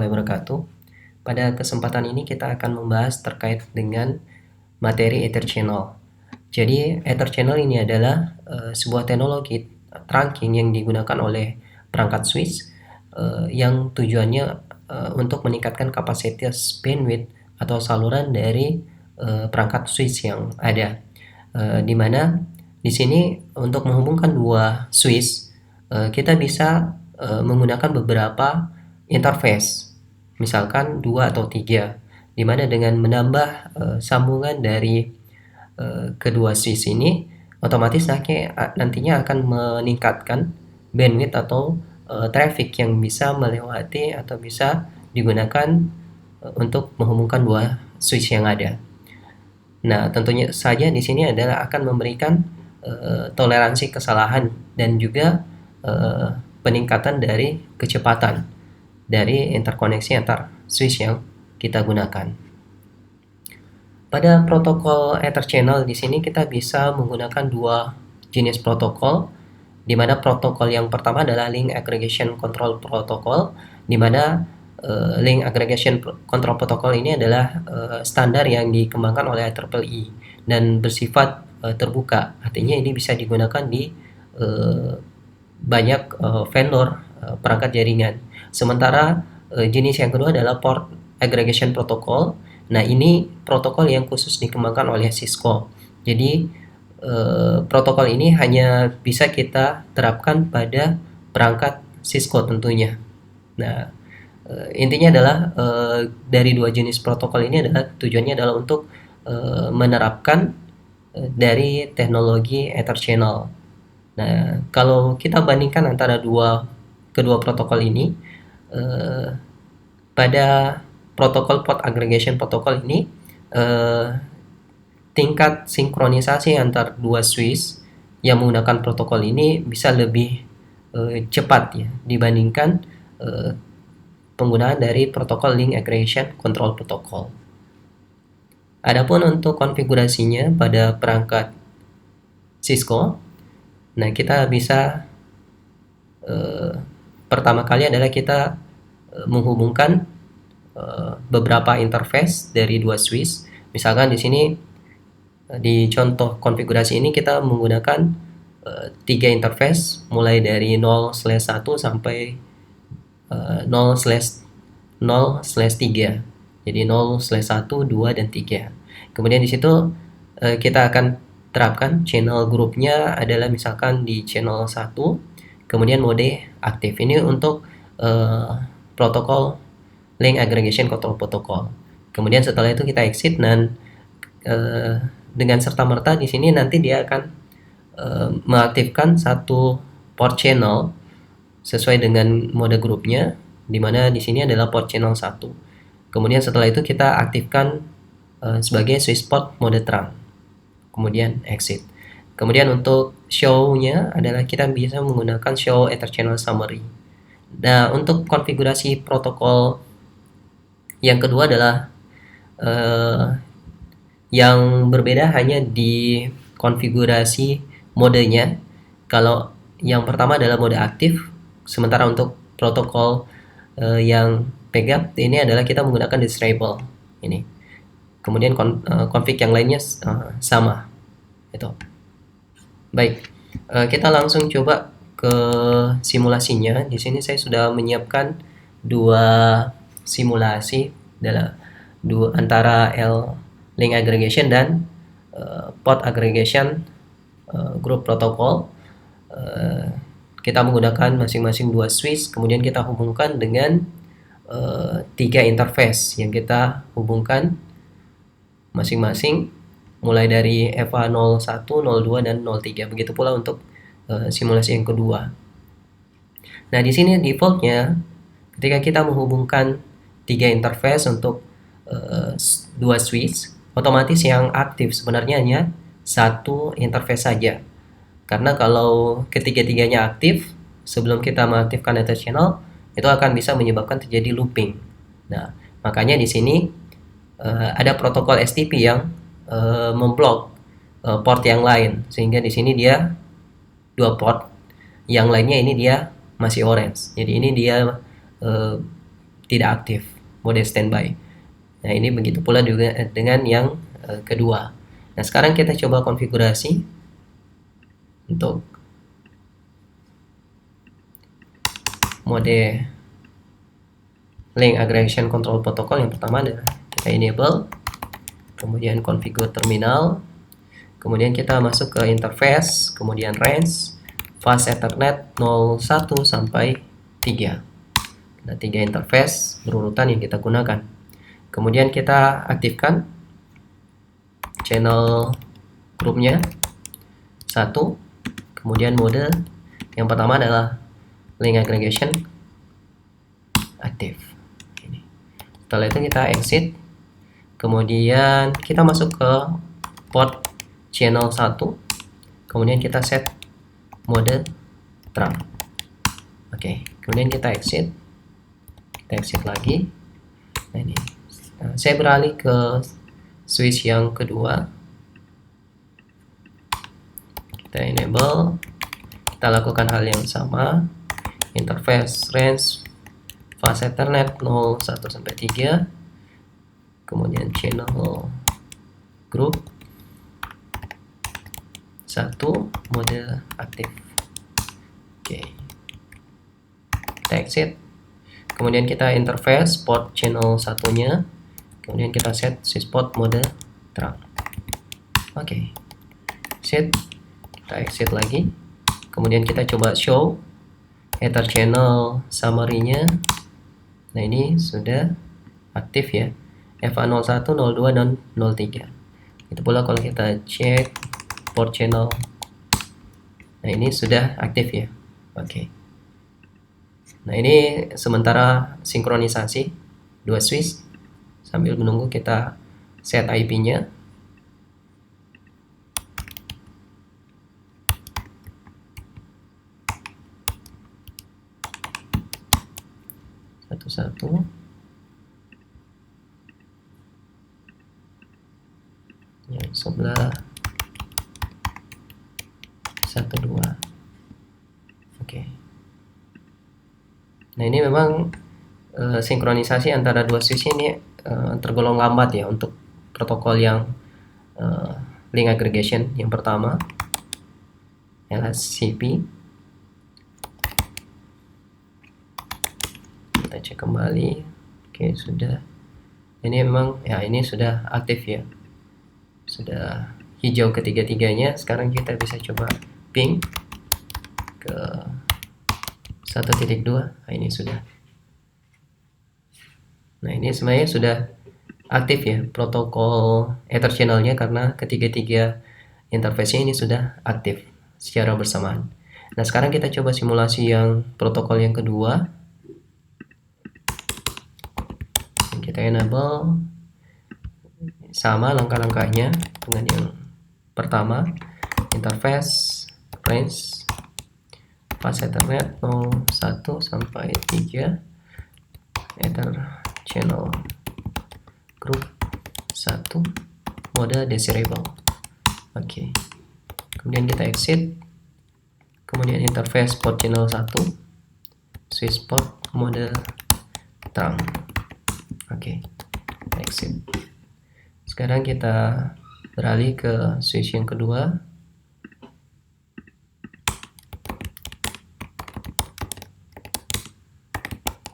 wabarakatuh. Pada kesempatan ini kita akan membahas terkait dengan materi Ether Channel. Jadi Ether Channel ini adalah sebuah teknologi trunking yang digunakan oleh perangkat switch yang tujuannya untuk meningkatkan kapasitas bandwidth atau saluran dari perangkat switch yang ada. Di mana di sini untuk menghubungkan dua switch kita bisa menggunakan beberapa interface, misalkan 2 atau 3, dimana dengan menambah sambungan dari kedua switch ini otomatis nantinya akan meningkatkan bandwidth atau traffic yang bisa melewati atau bisa digunakan untuk menghubungkan dua switch yang ada. Nah, tentunya saja di sini adalah akan memberikan toleransi kesalahan dan juga peningkatan dari kecepatan dari interkoneksi antar switch yang kita gunakan. Pada protokol Ether Channel di sini kita bisa menggunakan dua jenis protokol, di mana protokol yang pertama adalah Link Aggregation Control Protocol, di mana Link Aggregation Control Protocol ini adalah standar yang dikembangkan oleh IEEE dan bersifat terbuka. Artinya ini bisa digunakan di banyak vendor perangkat jaringan. Sementara jenis yang kedua adalah Port Aggregation Protocol. Nah, ini protokol yang khusus dikembangkan oleh Cisco. Jadi protokol ini hanya bisa kita terapkan pada perangkat Cisco tentunya. Nah, intinya adalah dari dua jenis protokol ini adalah tujuannya adalah untuk menerapkan dari teknologi Ether Channel. Nah, kalau kita bandingkan antara kedua protokol ini, pada protokol Port Aggregation Protocol ini, tingkat sinkronisasi antar dua switch yang menggunakan protokol ini bisa lebih cepat ya dibandingkan penggunaan dari protokol Link Aggregation Control Protocol. Adapun untuk konfigurasinya pada perangkat Cisco, nah kita bisa pertama kali adalah kita menghubungkan beberapa interface dari dua switch. Misalkan di sini di contoh konfigurasi ini kita menggunakan 3 interface mulai dari 0/1 sampai 0/0/3. Jadi 0/1, 2 dan 3. Kemudian di situ kita akan terapkan channel grupnya adalah misalkan di channel 1, kemudian mode aktif. Ini untuk protokol Link Aggregation Control Protocol. Kemudian setelah itu kita exit dan dengan serta-merta di sini nanti dia akan mengaktifkan satu port channel sesuai dengan mode grupnya, di mana di sini adalah port channel 1. Kemudian setelah itu kita aktifkan sebagai switch port mode terang. Kemudian exit. Kemudian untuk show-nya adalah kita bisa menggunakan show Ether Channel Summary. Nah, untuk konfigurasi protokol yang kedua adalah yang berbeda hanya di konfigurasi modenya. Kalau yang pertama adalah mode aktif, sementara untuk protokol yang backup ini adalah kita menggunakan disable ini. Kemudian config yang lainnya sama. Itu. Baik, kita langsung coba ke simulasinya. Di sini saya sudah menyiapkan dua simulasi antara Link Aggregation dan Port Aggregation Group Protocol. Kita menggunakan masing-masing dua switch, kemudian kita hubungkan dengan 3 interface yang kita hubungkan masing-masing mulai dari EVA 01, 02 dan 03. Begitu pula untuk simulasi yang kedua. Nah, di sini defaultnya ketika kita menghubungkan 3 interface untuk dua switch, otomatis yang aktif sebenarnya hanya satu interface saja. Karena kalau ketiga-tiganya aktif sebelum kita mengaktifkan Ether Channel, itu akan bisa menyebabkan terjadi looping. Nah, makanya di sini ada protokol STP yang memblok port yang lain, sehingga di sini dia 2 port, yang lainnya ini dia masih orange. Jadi ini dia tidak aktif, mode standby. Nah, ini begitu pula juga dengan yang kedua. Nah, sekarang kita coba konfigurasi untuk mode link aggregation control protocol. Yang pertama adalah kita enable, kemudian configure terminal, kemudian kita masuk ke interface, kemudian range fast Ethernet 01 sampai 3. Ada 3 interface berurutan yang kita gunakan. Kemudian kita aktifkan channel grupnya 1, kemudian mode yang pertama adalah link aggregation aktif. Setelah itu kita exit, kemudian kita masuk ke port channel 1, kemudian kita set mode trunk. Oke, kemudian kita exit lagi. Nah, ini saya beralih ke switch yang kedua, kita enable, kita lakukan hal yang sama, interface range fast Ethernet 01 sampai 3, kemudian channel group 1, mode aktif. Oke, kita exit, kemudian kita interface port channel satunya, kemudian kita set switch port mode trunk. Oke, set, kita exit lagi, kemudian kita coba show Ether channel summary-nya. Nah, ini sudah aktif ya, FA01, 02, dan 03. Itu pula kalau kita cek port channel, nah ini sudah aktif ya. Oke. Nah, ini sementara sinkronisasi dua switch sambil menunggu kita set IP-nya. Satu-satu. Yang sebelah 12. Oke. Nah, ini memang sinkronisasi antara dua switch ini tergolong lambat ya untuk protokol yang link aggregation yang pertama, LHCP. Kita cek kembali. Oke, sudah. Ini memang ya, ini sudah aktif ya, sudah hijau ketiga-tiganya. Sekarang kita bisa coba ping ke 1.2. Nah, ini sudah. Nah, ini sebenarnya sudah aktif ya protokol Ether channelnya, karena ketiga-tiga interface ini sudah aktif secara bersamaan. Nah, sekarang kita coba simulasi yang protokol yang kedua. Kita enable, sama langkah-langkahnya dengan yang pertama, interface range fast Ethernet 01 sampai 3, Ether channel group 1, mode desirable. Oke. Kemudian kita exit, kemudian interface port channel 1, switch port mode trunk. Oke, exit. Sekarang kita beralih ke switch yang kedua.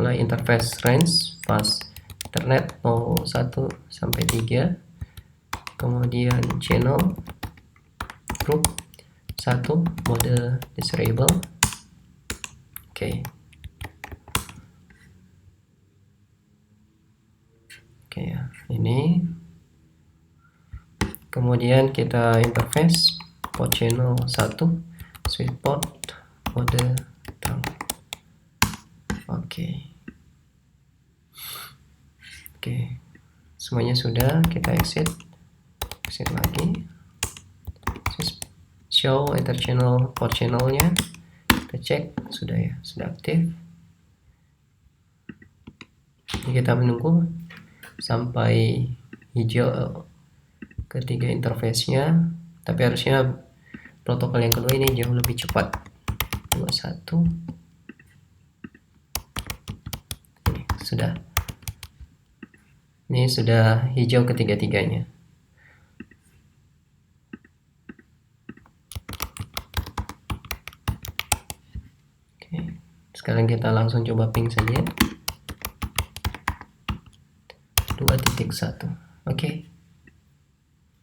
Mulai interface range fast Ethernet 01 sampai 3, kemudian channel group 1, mode desirable. Oke. Oke ya, ini. Kemudian kita interface port channel 1, switch port mode trunk. Oke. Semuanya sudah. Kita exit lagi, show Ether channel port channelnya, kita cek sudah ya, sudah aktif. Jadi kita menunggu sampai hijau ketiga interface-nya, tapi harusnya protokol yang kedua ini jauh lebih cepat. 21. sudah. Ini sudah hijau ketiga-tiganya. Oke, sekarang kita langsung coba ping saja. 2.1. Oke.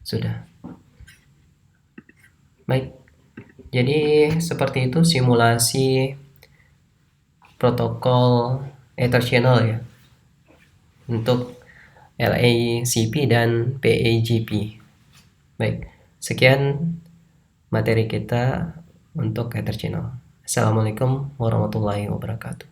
Sudah. Baik. Jadi seperti itu simulasi protokol Ether Channel ya untuk LACP dan PAGP. Baik, sekian materi kita untuk Ether Channel. Assalamualaikum warahmatullahi wabarakatuh.